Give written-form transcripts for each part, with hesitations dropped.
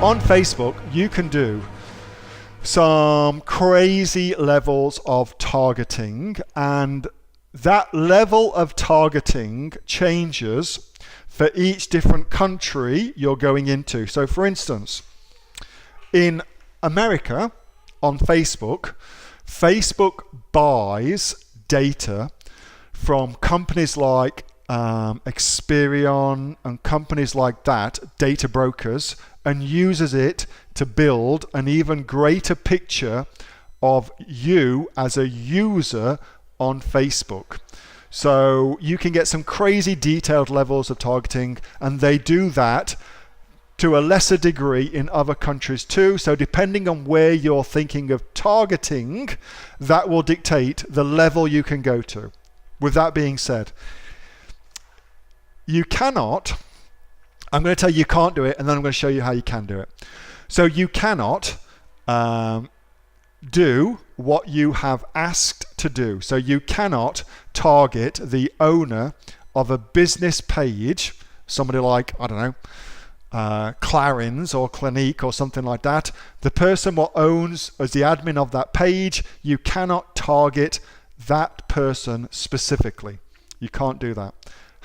on Facebook, you can do some crazy levels of targeting, and that level of targeting changes for each different country you're going into. So for instance, in America, on Facebook, Facebook buys data from companies like Experian and companies like that, data brokers, and uses it to build an even greater picture of you as a user on Facebook. So you can get some crazy detailed levels of targeting, and they do that to a lesser degree in other countries too. So depending on where you're thinking of targeting, that will dictate the level you can go to. With that being said, you cannot, I'm going to tell you you can't do it, and then I'm going to show you how you can do it. So you cannot do what you have asked to do. So you cannot target the owner of a business page, somebody like, I don't know, Clarins or Clinique or something like that. The person what owns as the admin of that page, you cannot target that person specifically. You can't do that.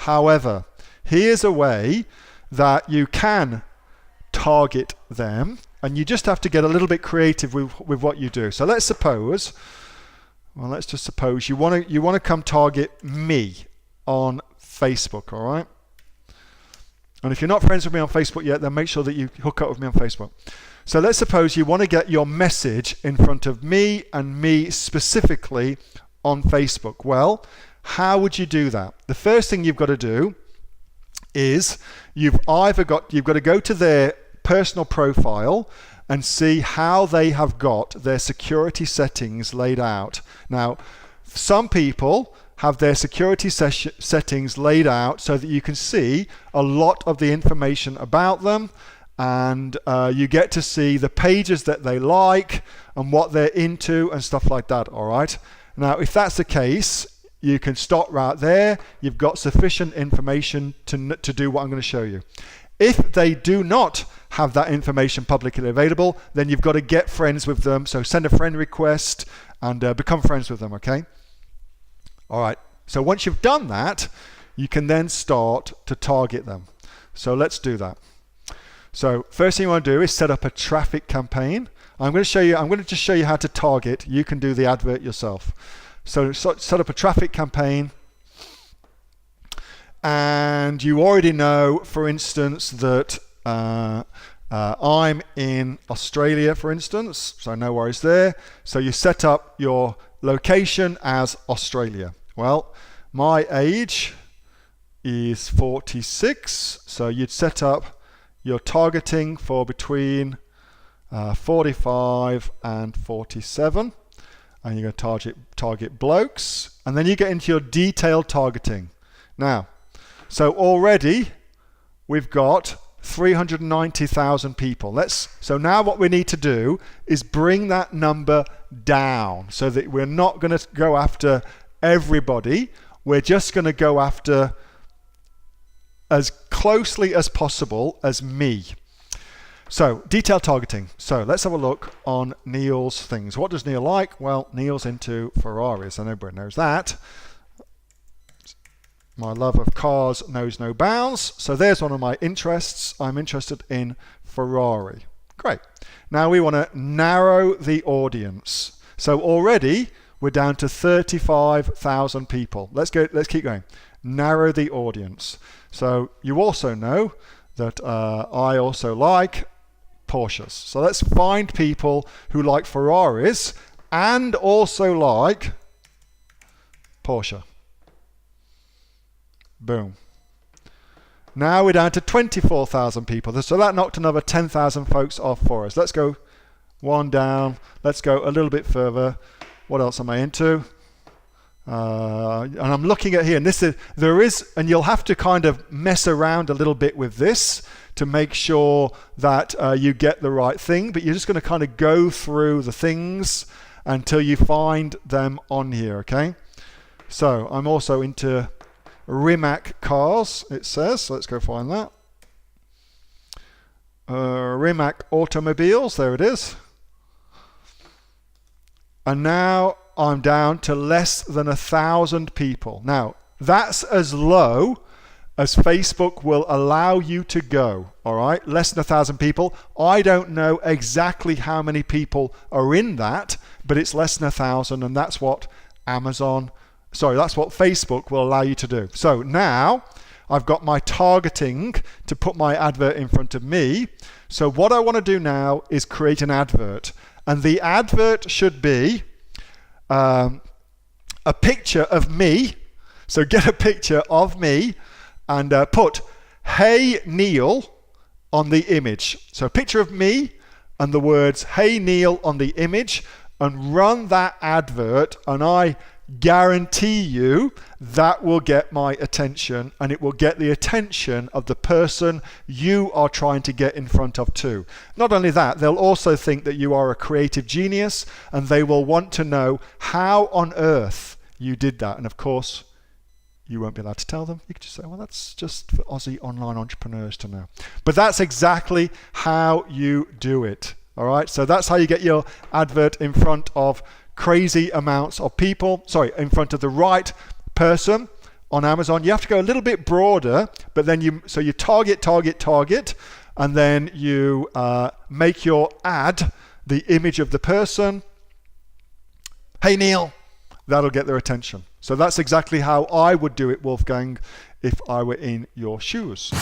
However, here's a way that you can target them, and you just have to get a little bit creative with what you do. So let's suppose, well, let's just suppose you want to come target me on Facebook, all right? And if you're not friends with me on Facebook yet, then make sure that you hook up with me on Facebook. So let's suppose you want to get your message in front of me and me specifically on Facebook. Well, how would you do that? The first thing you've got to do is you've got to go to their personal profile and see how they have got their security settings laid out. Now, some people have their security settings laid out so that you can see a lot of the information about them, and you get to see the pages that they like and what they're into and stuff like that, all right? Now, if that's the case, you can stop right there. You've got sufficient information to do what I'm going to show you. If they do not have that information publicly available, then you've got to get friends with them. So send a friend request and become friends with them, okay? All right, so once you've done that, you can then start to target them. So let's do that. So first thing you want to do is set up a traffic campaign. I'm going to just show you how to target. You can do the advert yourself. So set up a traffic campaign, and you already know, for instance, that I'm in Australia, for instance, so no worries there. So you set up your location as Australia. Well, my age is 46, so you'd set up your targeting for between 45 and 47. And you're going to target blokes, and then you get into your detailed targeting. Now, so already we've got 390,000 people. So now what we need to do is bring that number down so that we're not going to go after everybody. We're just going to go after as closely as possible as me. So, detailed targeting. So, let's have a look on Neil's things. What does Neil like? Well, Neil's into Ferraris, and everybody knows that. My love of cars knows no bounds. So, there's one of my interests. I'm interested in Ferrari. Great. Now, we want to narrow the audience. So, already, we're down to 35,000 people. Let's keep going. Narrow the audience. So, you also know that I also like Porsches. So let's find people who like Ferraris and also like Porsche. Boom. Now we're down to 24,000 people. So that knocked another 10,000 folks off for us. Let's go one down. Let's go a little bit further. What else am I into? And I'm looking at here, and and you'll have to kind of mess around a little bit with this to make sure that you get the right thing, but you're just going to kind of go through the things until you find them on here, okay? So I'm also into Rimac cars, it says, so let's go find that. Rimac Automobiles, there it is. And now I'm down to less than 1,000 people. Now, that's as low as Facebook will allow you to go, all right? Less than 1,000 people. I don't know exactly how many people are in that, but it's less than 1,000, and that's what that's what Facebook will allow you to do. So now I've got my targeting to put my advert in front of me. So what I want to do now is create an advert. And the advert should be a picture of me. So get a picture of me and put "Hey Neil" on the image. So a picture of me and the words "Hey Neil" on the image, and run that advert, and I guarantee you that will get my attention, and it will get the attention of the person you are trying to get in front of too. Not only that, they'll also think that you are a creative genius, and they will want to know how on earth you did that. And of course, you won't be allowed to tell them. You could just say, well, that's just for Aussie online entrepreneurs to know. But that's exactly how you do it. All right, so that's how you get your advert in front of crazy amounts of people, in front of the right person on Amazon. You have to go a little bit broader, but then you target, and then you make your ad the image of the person. "Hey Neil," that'll get their attention. So that's exactly how I would do it, Wolfgang, if I were in your shoes.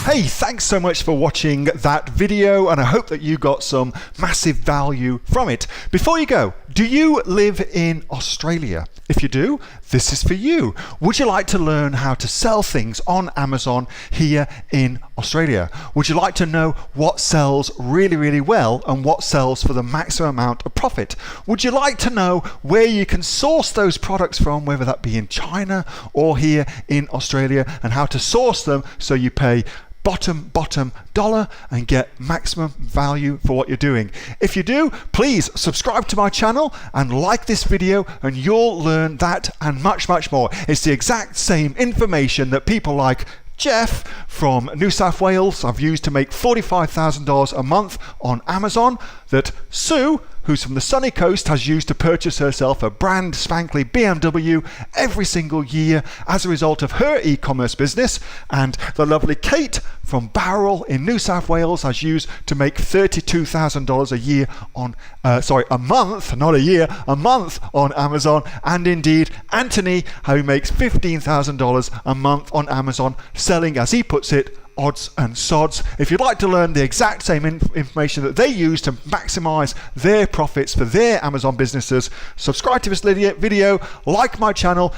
Hey, thanks so much for watching that video, and I hope that you got some massive value from it. Before you go, do you live in Australia? If you do, this is for you. Would you like to learn how to sell things on Amazon here in Australia? Would you like to know what sells really, really well and what sells for the maximum amount of profit? Would you like to know where you can source those products from, whether that be in China or here in Australia, and how to source them so you pay bottom dollar and get maximum value for what you're doing? If you do, please subscribe to my channel and like this video, and you'll learn that and much more. It's the exact same information that people like Jeff from New South Wales I've used to make $45,000 a month on Amazon, that Sue, who's from the sunny coast, has used to purchase herself a brand spankly BMW every single year as a result of her e-commerce business, and the lovely Kate from Bowral in New South Wales has used to make $32,000 a year on a month, not a year, a month on Amazon, and indeed Anthony, who makes $15,000 a month on Amazon, selling, as he puts it, odds and sods. If you'd like to learn the exact same information that they use to maximize their profits for their Amazon businesses, subscribe to this video, like my channel,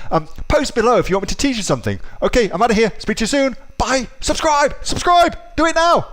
post below if you want me to teach you something. Okay, I'm out of here. Speak to you soon. Bye. Subscribe. Do it now.